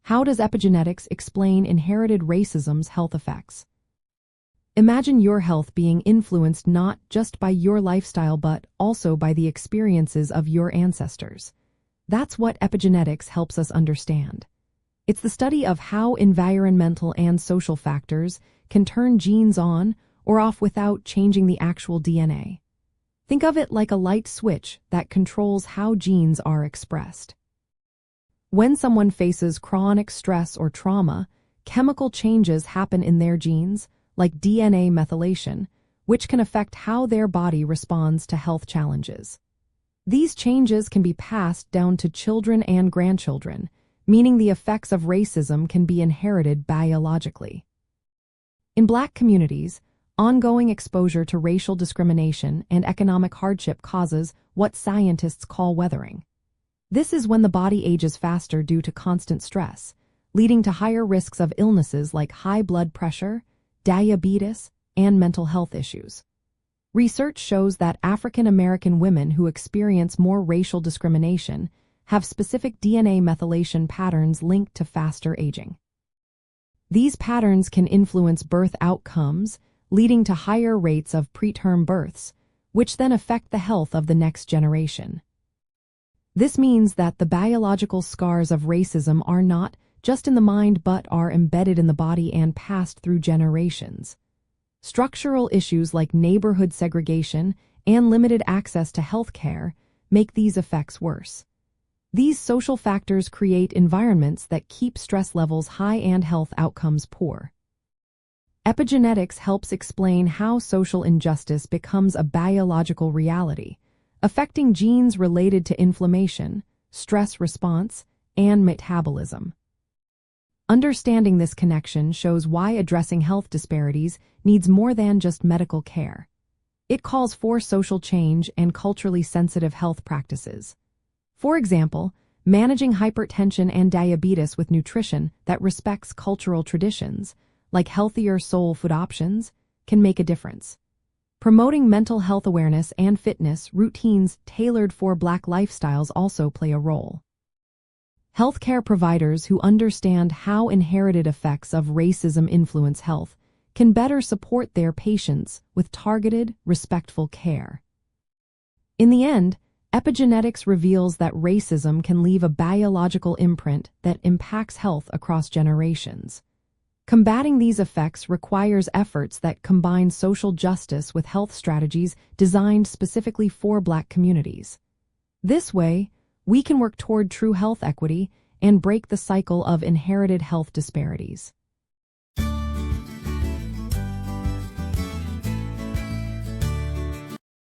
How does epigenetics explain inherited racism's health effects? Imagine your health being influenced not just by your lifestyle but also by the experiences of your ancestors. That's what epigenetics helps us understand. It's the study of how environmental and social factors can turn genes on or off without changing the actual DNA. Think of it like a light switch that controls how genes are expressed. When someone faces chronic stress or trauma, chemical changes happen in their genes, like DNA methylation, which can affect how their body responds to health challenges. These changes can be passed down to children and grandchildren, meaning the effects of racism can be inherited biologically. In Black communities, ongoing exposure to racial discrimination and economic hardship causes what scientists call weathering. This is when the body ages faster due to constant stress, leading to higher risks of illnesses like high blood pressure, diabetes, and mental health issues. Research shows that African American women who experience more racial discrimination have specific DNA methylation patterns linked to faster aging. These patterns can influence birth outcomes, leading to higher rates of preterm births, which then affect the health of the next generation. This means that the biological scars of racism are not just in the mind but are embedded in the body and passed through generations. Structural issues like neighborhood segregation and limited access to health care make these effects worse. These social factors create environments that keep stress levels high and health outcomes poor. Epigenetics helps explain how social injustice becomes a biological reality, affecting genes related to inflammation, stress response, and metabolism. Understanding this connection shows why addressing health disparities needs more than just medical care. It calls for social change and culturally sensitive health practices. For example, managing hypertension and diabetes with nutrition that respects cultural traditions, like healthier soul food options, can make a difference. Promoting mental health awareness and fitness routines tailored for Black lifestyles also play a role. Healthcare providers who understand how inherited effects of racism influence health can better support their patients with targeted, respectful care. In the end, epigenetics reveals that racism can leave a biological imprint that impacts health across generations. Combating these effects requires efforts that combine social justice with health strategies designed specifically for Black communities. This way, we can work toward true health equity and break the cycle of inherited health disparities.